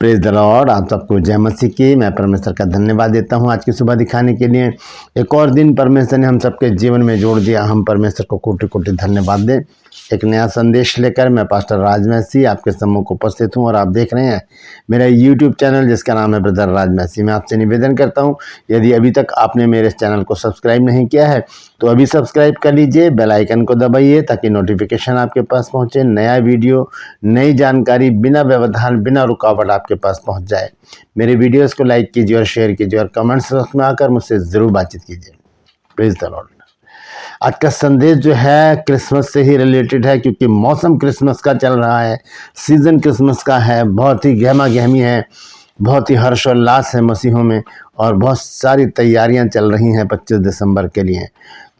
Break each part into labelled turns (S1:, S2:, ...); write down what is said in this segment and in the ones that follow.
S1: Praise the Lord. आप सबको जय मसीह की। मैं परमेश्वर का धन्यवाद देता हूं आज की सुबह दिखाने के लिए। एक और दिन परमेश्वर ने हम सबके जीवन में जोड़ दिया। हम परमेश्वर को कोटि कोटि धन्यवाद दें। एक नया संदेश लेकर मैं पास्टर राज मैसी आपके सम्मुख उपस्थित हूं और आप देख रहे हैं मेरा यूट्यूब चैनल जिसका नाम है ब्रदर राज मैसी। मैं आपसे निवेदन करता हूं, यदि अभी तक आपने मेरे इस चैनल को सब्सक्राइब नहीं किया है तो अभी सब्सक्राइब कर लीजिए, बेल आइकन को दबाइए ताकि नोटिफिकेशन आपके पास पहुंचे। नया वीडियो, नई जानकारी बिना व्यवधान, बिना रुकावट आपके पास पहुंच जाए। मेरे वीडियोस को लाइक कीजिए और शेयर कीजिए और कमेंट्स बॉक्स में आकर मुझसे ज़रूर बातचीत कीजिए। Praise the Lord. आज का संदेश जो है क्रिसमस से ही रिलेटेड है, क्योंकि मौसम क्रिसमस का चल रहा है, सीज़न क्रिसमस का है। बहुत ही गहमा गहमी है, बहुत ही हर्षोल्लास है मसीहों में और बहुत सारी तैयारियां चल रही हैं 25 दिसंबर के लिए।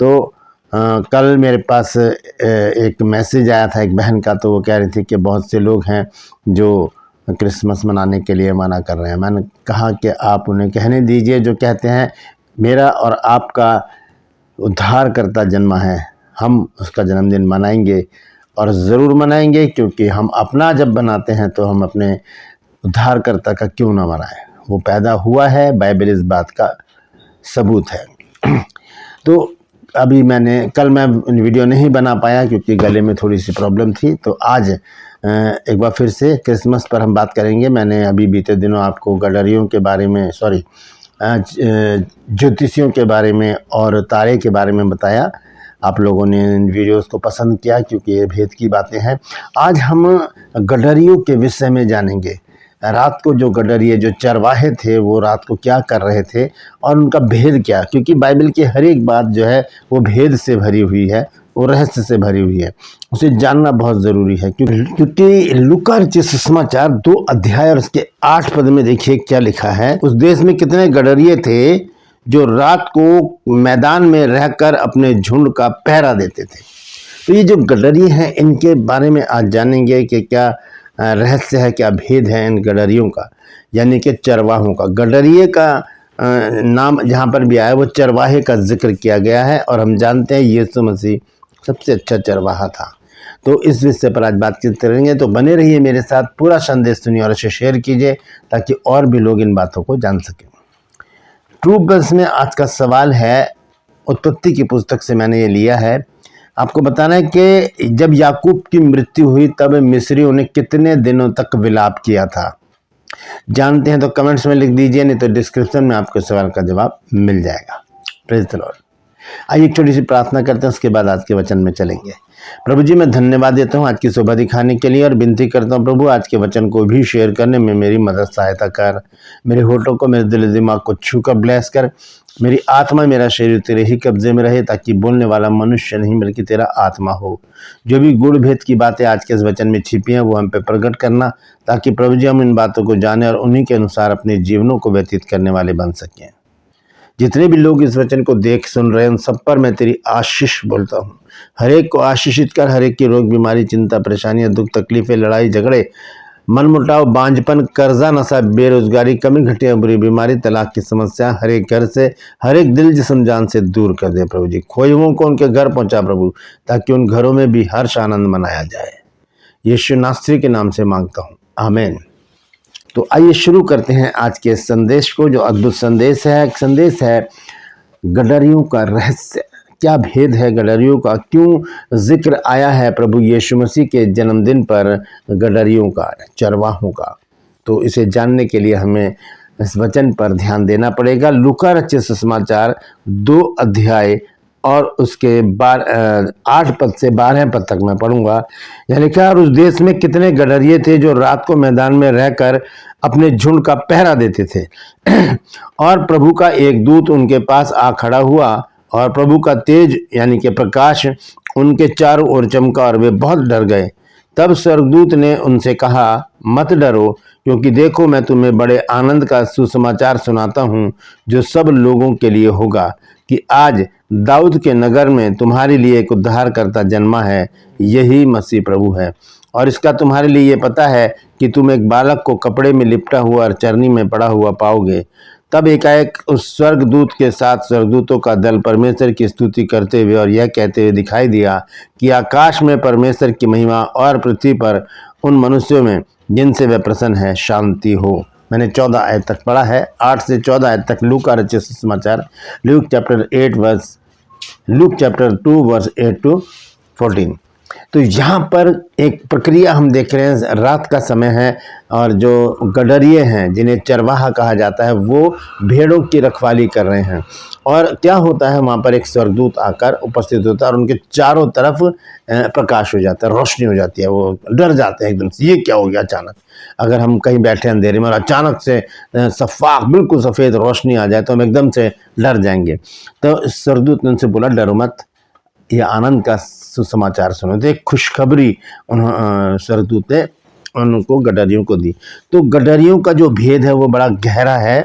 S1: तो कल मेरे पास एक मैसेज आया था एक बहन का, तो वो कह रही थी कि बहुत से लोग हैं जो क्रिसमस मनाने के लिए मना कर रहे हैं। मैंने कहा कि आप उन्हें कहने दीजिए जो कहते हैं मेरा और आपका उद्धारकर्ता जन्मा है, हम उसका जन्मदिन मनाएंगे और ज़रूर मनाएंगे, क्योंकि हम अपना जब बनाते हैं तो हम अपने उद्धारकर्ता का क्यों ना मनाएं। वो पैदा हुआ है, बाइबल इस बात का सबूत है। तो अभी कल मैं वीडियो नहीं बना पाया क्योंकि गले में थोड़ी सी प्रॉब्लम थी। तो आज एक बार फिर से क्रिसमस पर हम बात करेंगे। मैंने अभी बीते दिनों आपको गडरियों के बारे में ज्योतिषियों के बारे में और तारे के बारे में बताया। आप लोगों ने इन वीडियोस को पसंद किया क्योंकि ये भेद की बातें हैं। आज हम गडरियों के विषय में जानेंगे। रात को जो गडरिये, जो चरवाहे थे, वो रात को क्या कर रहे थे और उनका भेद क्या, क्योंकि बाइबल की हर एक बात जो है वो भेद से भरी हुई है, वो रहस्य से भरी हुई है। उसे जानना बहुत ज़रूरी है, क्योंकि लूका रचित सुसमाचार 2 अध्याय और उसके 8 पद में देखिए क्या लिखा है। उस देश में कितने गडरिये थे जो रात को मैदान में रहकर अपने झुंड का पहरा देते थे। तो ये जो गडरिये हैं, इनके बारे में आज जानेंगे कि क्या रहस्य है, क्या भेद है इन गडरियों का, यानी कि चरवाहों का। गडरिये का नाम जहाँ पर भी आया वो चरवाहे का जिक्र किया गया है और हम जानते हैं यीशु मसीह सबसे अच्छा चरवाहा था। तो इस विषय पर आज बातचीत करेंगे। तो बने रहिए मेरे साथ, पूरा संदेश सुनिए और इसे शेयर कीजिए ताकि और भी लोग इन बातों को जान सकें। ट्रू बस में आज का सवाल है, उत्पत्ति की पुस्तक से मैंने ये लिया है। आपको बताना है कि जब याकूब की मृत्यु हुई तब मिस्रियों ने कितने दिनों तक विलाप किया था। जानते हैं तो कमेंट्स में लिख दीजिए, नहीं तो डिस्क्रिप्शन में आपको सवाल का जवाब मिल जाएगा। Praise the Lord. आइए एक छोटी सी प्रार्थना करते हैं, उसके बाद आज के वचन में चलेंगे। प्रभु जी, मैं धन्यवाद देता हूँ आज की सुबह दिखाने के लिए और विनती करता हूँ प्रभु, आज के वचन को भी शेयर करने में मेरी मदद सहायता कर। मेरे होठों को, मेरे दिल दिमाग को छू कर ब्लेस कर। मेरी आत्मा, मेरा शरीर तेरे ही कब्जे में रहे, ताकि बोलने वाला मनुष्य नहीं बल्कि तेरा आत्मा हो। जो भी गुड़ भेद की बातें आज के इस वचन में छिपी हैं वो हम पे प्रकट करना, ताकि प्रभु जी हम इन बातों को जाने और उन्हीं के अनुसार अपने जीवनों को व्यतीत करने वाले बन सकें। जितने भी लोग इस वचन को देख सुन रहे हैं उन सब पर मैं तेरी आशीष बोलता हूँ। हर एक को आशीषित कर, हर एक की रोग, बीमारी, चिंता, परेशानियां, दुख, तकलीफें, लड़ाई झगड़े, मनमुटाव, बांझपन, कर्जा, नशा, बेरोजगारी, कमी, घटिया, बुरी बीमारी, तलाक की समस्या हर एक घर से, हर एक दिल, जिस्म, जान से दूर कर दे प्रभु जी। खोए हुओं को उनके घर पहुंचा प्रभु, ताकि उन घरों में भी हर्ष आनंद मनाया जाए। यीशु नासरी के नाम से मांगता हूँ, आमीन। तो आइए शुरू करते हैं आज के संदेश को, जो अद्भुत संदेश है। एक संदेश है गडरियों का रहस्य। क्या भेद है गडरियों का, क्यों जिक्र आया है प्रभु यीशु मसीह के जन्मदिन पर गडरियों का, चरवाहों का। तो इसे जानने के लिए हमें इस वचन पर ध्यान देना पड़ेगा। लूका रचित सुसमाचार 2 अध्याय और उसके 8 पद से 12 पद तक मैं पढ़ूंगा। यह लिखा, और उस देश में कितने गडरिये थे जो रात को मैदान में रहकर अपने झुंड का पहरा देते थे। और प्रभु का एक दूत उनके पास आ खड़ा हुआ और प्रभु का तेज यानी कि प्रकाश उनके चारों ओर चमका और वे बहुत डर गए। तब स्वर्गदूत ने उनसे कहा, मत डरो, क्योंकि देखो मैं तुम्हें बड़े आनंद का सुसमाचार सुनाता हूँ जो सब लोगों के लिए होगा, कि आज दाऊद के नगर में तुम्हारे लिए एक उद्धारकर्ता जन्मा है, यही मसीह प्रभु है। और इसका तुम्हारे लिए ये पता है कि तुम एक बालक को कपड़े में लिपटा हुआ और चरनी में पड़ा हुआ पाओगे। तब एकाएक उस स्वर्गदूत के साथ स्वर्गदूतों का दल परमेश्वर की स्तुति करते हुए और यह कहते हुए दिखाई दिया कि आकाश में परमेश्वर की महिमा और पृथ्वी पर उन मनुष्यों में जिनसे वह प्रसन्न है शांति हो। मैंने 14 आयत तक पढ़ा है, 8 से 14 आयत तक लूका रचित सुसमाचार, लूक चैप्टर 2 वर्स 8 to 14। तो यहाँ पर एक प्रक्रिया हम देख रहे हैं, रात का समय है और जो गडरिये हैं जिन्हें चरवाहा कहा जाता है वो भेड़ों की रखवाली कर रहे हैं। और क्या होता है, वहाँ पर एक स्वर्गदूत आकर उपस्थित होता है और उनके चारों तरफ प्रकाश हो जाता है, रोशनी हो जाती है। वो डर जाते हैं एकदम से, ये क्या हो गया अचानक। अगर हम कहीं बैठे अंधेरे में और अचानक से सफाक बिल्कुल सफ़ेद रोशनी आ जाए तो हम एकदम से डर जाएंगे। तो स्वर्गदूत ने उनसे बोला, डरो मत, यह आनंद का सुसमाचार सुनो। तो एक खुशखबरी स्वर्गदूत ने उनको गडरियों को दी। तो गडरियों का जो भेद है वो बड़ा गहरा है।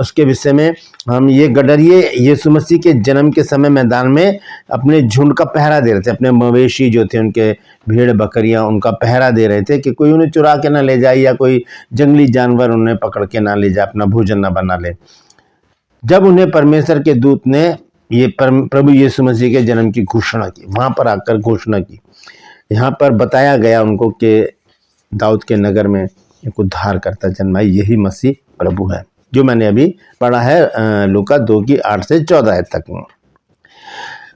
S1: उसके विषय में हम, ये गडरिये यीशु मसीह के जन्म के समय मैदान में अपने झुंड का पहरा दे रहे थे, अपने मवेशी जो थे उनके भेड़ बकरियां उनका पहरा दे रहे थे कि कोई उन्हें चुरा के ना ले जाए या कोई जंगली जानवर उन्हें पकड़ के ना ले जाए, अपना भोजन ना बना ले। जब उन्हें परमेश्वर के दूत ने ये प्रभु यीशु मसीह के जन्म की घोषणा की, वहां पर आकर घोषणा की, यहाँ पर बताया गया उनको कि दाऊद के नगर में एक उद्धार करता जन्मा, यही मसीह प्रभु है, जो मैंने अभी पढ़ा है लूका 2 की 8 से 14 तक।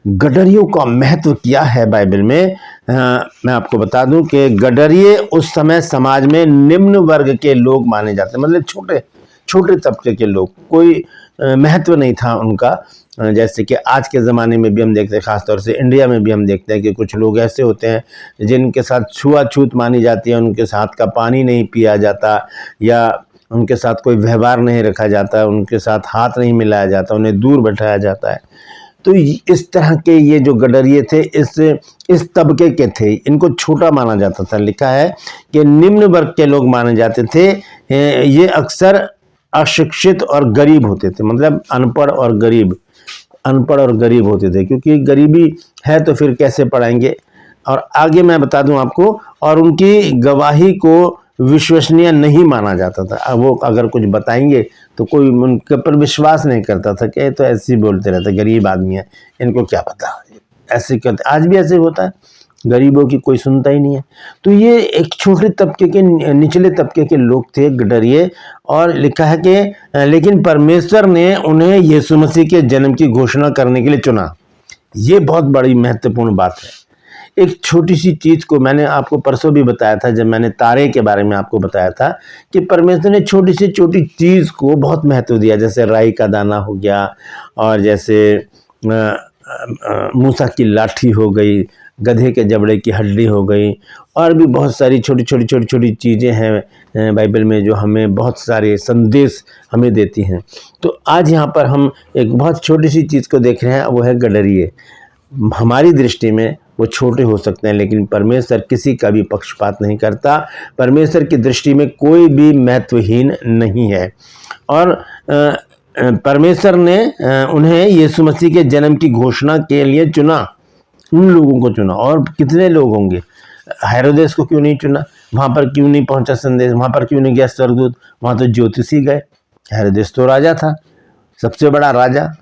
S1: गडरियों का महत्व क्या है बाइबल में, मैं आपको बता दूं कि गडरिये उस समय समाज में निम्न वर्ग के लोग माने जाते, मतलब छोटे छोटे तबके के लोग, कोई महत्व नहीं था उनका। जैसे कि आज के ज़माने में भी हम देखते हैं, ख़ासतौर से इंडिया में भी हम देखते हैं कि कुछ लोग ऐसे होते हैं जिनके साथ छुआछूत मानी जाती है, उनके साथ का पानी नहीं पिया जाता या उनके साथ कोई व्यवहार नहीं रखा जाता, उनके साथ हाथ नहीं मिलाया जाता, उन्हें दूर बैठाया जाता है। तो इस तरह के ये जो गडरिये थे इस तबके के थे, इनको छोटा माना जाता था। लिखा है कि निम्न वर्ग के लोग माने जाते थे। ये अक्सर अशिक्षित और गरीब होते थे, मतलब अनपढ़ और गरीब होते थे, क्योंकि गरीबी है तो फिर कैसे पढ़ाएंगे। और आगे मैं बता दूं आपको, और उनकी गवाही को विश्वसनीय नहीं माना जाता था। वो अगर कुछ बताएंगे तो कोई उनके पर विश्वास नहीं करता था कि तो ऐसे ही बोलते रहते, गरीब आदमी है, इनको क्या पता, ऐसे करते। आज भी ऐसे होता है, गरीबों की कोई सुनता ही नहीं है। तो ये एक छोटे तबके के, निचले तबके के लोग थे गडरिये। और लिखा है कि लेकिन परमेश्वर ने उन्हें यीशु मसीह के जन्म की घोषणा करने के लिए चुना। ये बहुत बड़ी महत्वपूर्ण बात है। एक छोटी सी चीज़ को मैंने आपको परसों भी बताया था, जब मैंने तारे के बारे में आपको बताया था कि परमेश्वर ने छोटी से छोटी चीज़ को बहुत महत्व दिया, जैसे राई का दाना हो गया, और जैसे मूसा की लाठी हो गई, गधे के जबड़े की हड्डी हो गई, और भी बहुत सारी छोटी छोटी चीज़ें हैं बाइबल में जो हमें बहुत सारे संदेश हमें देती हैं। तो आज यहाँ पर हम एक बहुत छोटी सी चीज़ को देख रहे हैं, वो है गडरिये। हमारी दृष्टि में वो छोटे हो सकते हैं, लेकिन परमेश्वर किसी का भी पक्षपात नहीं करता। परमेश्वर की दृष्टि में कोई भी महत्वहीन नहीं है। और परमेश्वर ने उन्हें यीशु मसीह के जन्म की घोषणा के लिए चुना, उन लोगों को चुना। और कितने लोग होंगे, हेरोदेस को क्यों नहीं चुना, वहाँ पर क्यों नहीं पहुँचा संदेश, वहाँ पर क्यों नहीं गया स्वर्गदूत, वहाँ तो ज्योतिषी गए। हेरोदेस तो राजा था, सबसे बड़ा राजा,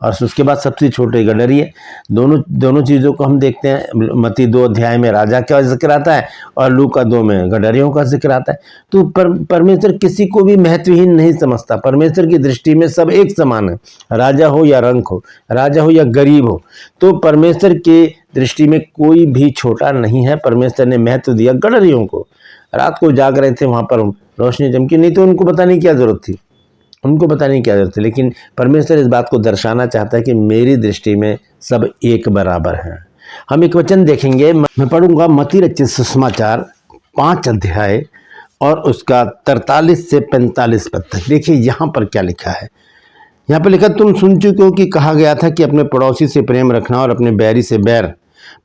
S1: और उसके बाद सबसे छोटे गडरिये। दोनों चीज़ों को हम देखते हैं। मत्ती 2 अध्याय में राजा का जिक्र आता है और लूका 2 में गडरियों का जिक्र आता है। तो परमेश्वर किसी को भी महत्वहीन नहीं समझता। परमेश्वर की दृष्टि में सब एक समान है, राजा हो या रंक हो, राजा हो या गरीब हो। तो परमेश्वर की दृष्टि में कोई भी छोटा नहीं है। परमेश्वर ने महत्व दिया गडरियों को। रात को जाग रहे थे, वहाँ पर रोशनी चमकी, नहीं तो उनको बताने की क्या जरूरत थी, लेकिन परमेश्वर इस बात को दर्शाना चाहता है कि मेरी दृष्टि में सब एक बराबर हैं। हम एक वचन देखेंगे, मैं पढ़ूंगा मत्ती रचित सुसमाचार 5 अध्याय और उसका 43 से 45 पद तक। देखिए यहाँ पर क्या लिखा है। यहाँ पर लिखा, तुम सुन चुके हो कि कहा गया था कि अपने पड़ोसी से प्रेम रखना और अपने बैरी से बैर,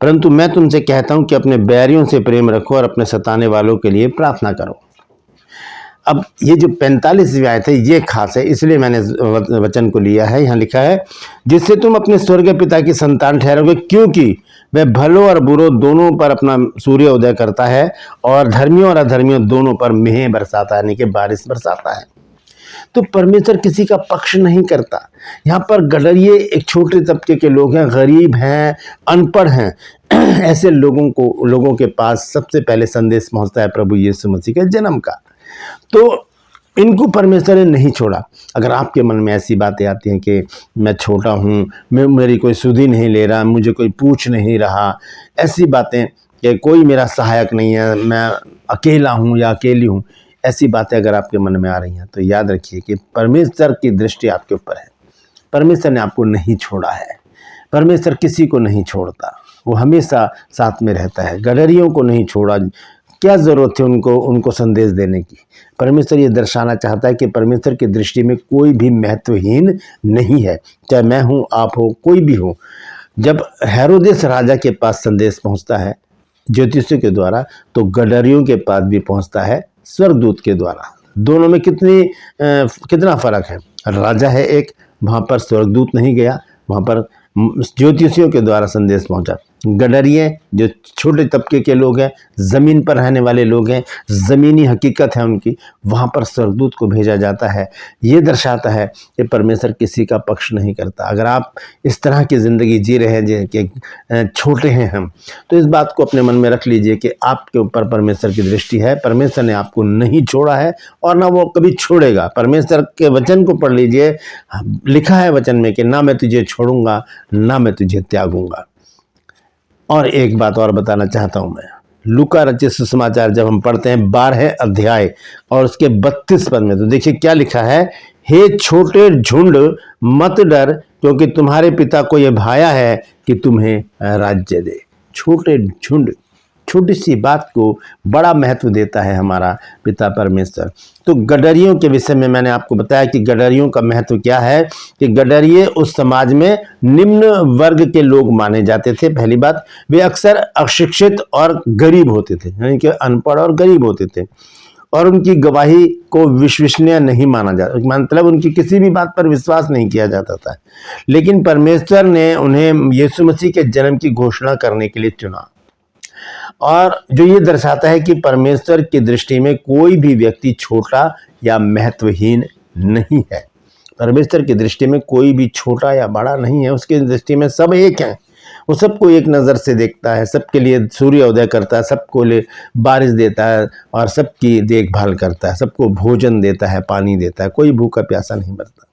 S1: परंतु मैं तुमसे कहता हूँ कि अपने बैरियों से प्रेम रखो और अपने सताने वालों के लिए प्रार्थना करो। अब ये जो 45वीं आयत है ये खास है, इसलिए मैंने वचन को लिया है। यहाँ लिखा है, जिससे तुम अपने स्वर्गीय पिता की संतान ठहरोगे, क्योंकि वह भलों और बुरों दोनों पर अपना सूर्य उदय करता है और धर्मियों और अधर्मियों दोनों पर मेंह बरसाता है, यानी कि बारिश बरसाता है। तो परमेश्वर किसी का पक्ष नहीं करता। यहाँ पर गडरिये एक छोटे तबके के लोग हैं, गरीब हैं, अनपढ़ हैं, ऐसे लोगों के पास सबसे पहले संदेश पहुंचता है प्रभु यीशु मसीह के जन्म का। तो इनको परमेश्वर ने नहीं छोड़ा। अगर आपके मन में ऐसी बातें आती हैं कि मैं छोटा हूँ, मेरी कोई सुधि नहीं ले रहा, मुझे कोई पूछ नहीं रहा, ऐसी बातें कि कोई मेरा सहायक नहीं है, मैं अकेला हूँ या अकेली हूँ, ऐसी बातें अगर आपके मन में आ रही हैं तो याद रखिए कि परमेश्वर की दृष्टि आपके ऊपर है। परमेश्वर ने आपको नहीं छोड़ा है। परमेश्वर किसी को नहीं छोड़ता, वो हमेशा साथ में रहता है। गडरियों को नहीं छोड़ा, क्या ज़रूरत थी उनको संदेश देने की। परमेश्वर ये दर्शाना चाहता है कि परमेश्वर की दृष्टि में कोई भी महत्वहीन नहीं है, चाहे मैं हूँ, आप हो, कोई भी हो। जब हेरोदेस राजा के पास संदेश पहुँचता है ज्योतिषियों के द्वारा, तो गडरियों के पास भी पहुँचता है स्वर्गदूत के द्वारा। दोनों में कितना फ़र्क है। राजा है एक, वहाँ पर स्वर्गदूत नहीं गया, वहाँ पर ज्योतिषियों के द्वारा संदेश पहुंचा। गडरिये जो छोटे तबके के लोग हैं, ज़मीन पर रहने वाले लोग हैं, ज़मीनी हकीकत है उनकी, वहाँ पर स्वर्गदूत को भेजा जाता है। ये दर्शाता है कि परमेश्वर किसी का पक्ष नहीं करता। अगर आप इस तरह की ज़िंदगी जी रहे हैं कि छोटे हैं हम, तो इस बात को अपने मन में रख लीजिए कि आपके ऊपर परमेश्वर की दृष्टि है। परमेश्वर ने आपको नहीं छोड़ा है और ना वो कभी छोड़ेगा। परमेश्वर के वचन को पढ़ लीजिए, लिखा है वचन में कि ना मैं तुझे छोड़ूंगा, ना मैं तुझे त्यागूंगा। और एक बात और बताना चाहता हूं मैं, लूका रचित सुसमाचार जब हम पढ़ते हैं 12 अध्याय और उसके 32 पद में, तो देखिए क्या लिखा है। हे छोटे झुंड मत डर, क्योंकि तुम्हारे पिता को यह भाया है कि तुम्हें राज्य दे। छोटे झुंड, छोटी सी बात को बड़ा महत्व देता है हमारा पिता परमेश्वर। तो गडरियों के विषय में मैंने आपको बताया कि गडरियों का महत्व क्या है, कि गडरिये उस समाज में निम्न वर्ग के लोग माने जाते थे। पहली बात, वे अक्सर अशिक्षित और गरीब होते थे, यानी कि अनपढ़ और गरीब होते थे, और उनकी गवाही को विश्वसनीय नहीं माना जाता, मतलब उनकी किसी भी बात पर विश्वास नहीं किया जाता था। लेकिन परमेश्वर ने उन्हें यीशु मसीह के जन्म की घोषणा करने के लिए चुना, और जो ये दर्शाता है कि परमेश्वर की दृष्टि में कोई भी व्यक्ति छोटा या महत्वहीन नहीं है। परमेश्वर की दृष्टि में कोई भी छोटा या बड़ा नहीं है, उसकी दृष्टि में सब एक हैं। वो सबको एक नज़र से देखता है, सबके लिए सूर्योदय करता है, सबको लिए बारिश देता है और सबकी देखभाल करता है, सबको भोजन देता है, पानी देता है, कोई भूखा प्यासा नहीं मरता।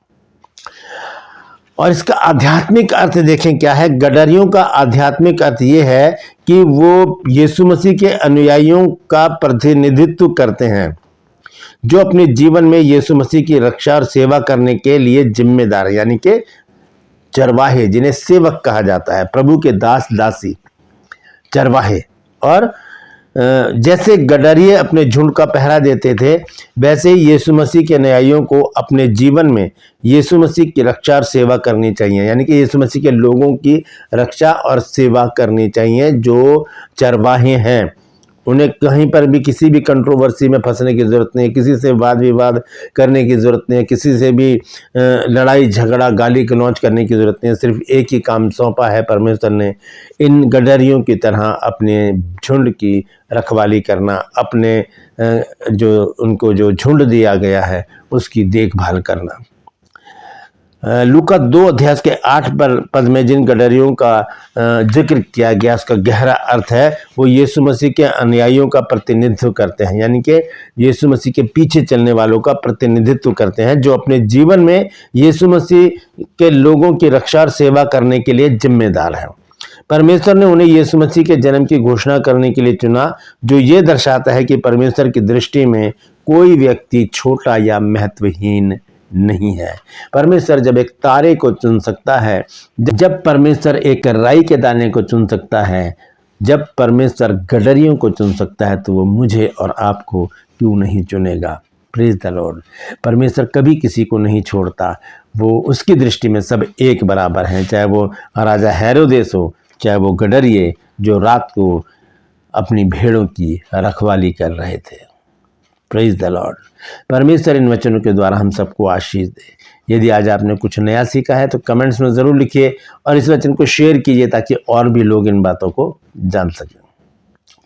S1: और इसका आध्यात्मिक अर्थ देखें क्या है। गडरियों का आध्यात्मिक अर्थ ये है कि वो यीशु मसीह के अनुयायियों का प्रतिनिधित्व करते हैं, जो अपने जीवन में यीशु मसीह की रक्षा और सेवा करने के लिए जिम्मेदार है, यानी कि चरवाहे, जिन्हें सेवक कहा जाता है, प्रभु के दास दासी चरवाहे। और जैसे गडरिये अपने झुंड का पहरा देते थे, वैसे ही यीशु मसीह के अनुयायियों को अपने जीवन में यीशु मसीह की रक्षा और सेवा करनी चाहिए, यानी कि यीशु मसीह के लोगों की रक्षा और सेवा करनी चाहिए। जो चरवाहे हैं, उन्हें कहीं पर भी किसी भी कंट्रोवर्सी में फंसने की ज़रूरत नहीं है, किसी से वाद विवाद करने की ज़रूरत नहीं है, किसी से भी लड़ाई झगड़ा गाली गलौज करने की ज़रूरत नहीं है। सिर्फ एक ही काम सौंपा है परमेश्वर ने, इन गडरियों की तरह अपने झुंड की रखवाली करना, अपने उनको जो झुंड दिया गया है उसकी देखभाल करना। लूका 2 अध्याय के 8 पद में जिन गडरियों का जिक्र किया गया, उसका गहरा अर्थ है वो यीशु मसीह के अनुयायियों का प्रतिनिधित्व करते हैं, यानी कि यीशु मसीह के पीछे चलने वालों का प्रतिनिधित्व करते हैं, जो अपने जीवन में यीशु मसीह के लोगों की रक्षा और सेवा करने के लिए जिम्मेदार हैं। परमेश्वर ने उन्हें यीशु मसीह के जन्म की घोषणा करने के लिए चुना, जो ये दर्शाता है कि परमेश्वर की दृष्टि में कोई व्यक्ति छोटा या महत्वहीन नहीं है। परमेश्वर जब एक तारे को चुन सकता है, जब परमेश्वर एक राई के दाने को चुन सकता है, जब परमेश्वर गडरियों को चुन सकता है, तो वो मुझे और आपको क्यों नहीं चुनेगा। Praise the Lord. परमेश्वर कभी किसी को नहीं छोड़ता, वो उसकी दृष्टि में सब एक बराबर हैं, चाहे वो राजा हेरोदेस हो, चाहे वो गडरिये जो रात को अपनी भेड़ों की रखवाली कर रहे थे। Praise the Lord. परमेश्वर इन वचनों के द्वारा हम सबको आशीष दे। यदि आज आपने कुछ नया सीखा है तो कमेंट्स में ज़रूर लिखिए और इस वचन को शेयर कीजिए ताकि और भी लोग इन बातों को जान सकें।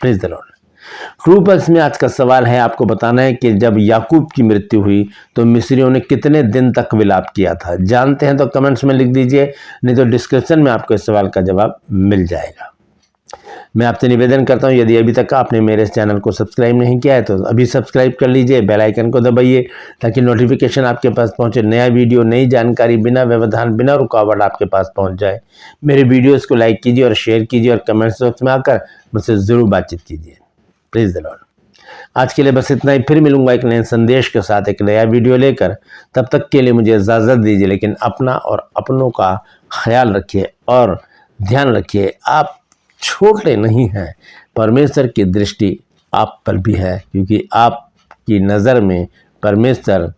S1: Praise the Lord. True pulse में आज का सवाल है, आपको बताना है कि जब याकूब की मृत्यु हुई तो मिस्रियों ने कितने दिन तक विलाप किया था। जानते हैं तो कमेंट्स में लिख दीजिए, नहीं तो डिस्क्रिप्शन में आपको इस सवाल का जवाब मिल जाएगा। मैं आपसे निवेदन करता हूँ, यदि अभी तक आपने मेरे इस चैनल को सब्सक्राइब नहीं किया है तो अभी सब्सक्राइब कर लीजिए, बेल आइकन को दबाइए ताकि नोटिफिकेशन आपके पास पहुँचे, नया वीडियो, नई जानकारी बिना व्यवधान, बिना रुकावट आपके पास पहुँच जाए। मेरे वीडियोज़ को लाइक कीजिए और शेयर कीजिए और कमेंट्स बॉक्स में आकर मुझसे ज़रूर बातचीत कीजिए। Please the Lord. आज के लिए बस इतना ही, फिर मिलूंगा एक नए संदेश के साथ, एक नया वीडियो लेकर। तब तक के लिए मुझे इजाज़त दीजिए, लेकिन अपना और अपनों का ख्याल रखिए और ध्यान रखिए, आप छोटे नहीं हैं। परमेश्वर की दृष्टि आप पर भी है, क्योंकि आपकी नज़र में परमेश्वर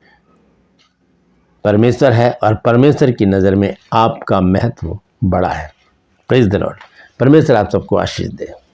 S1: है और परमेश्वर की नज़र में आपका महत्व बड़ा है। Praise the Lord. परमेश्वर आप सबको आशीष दे।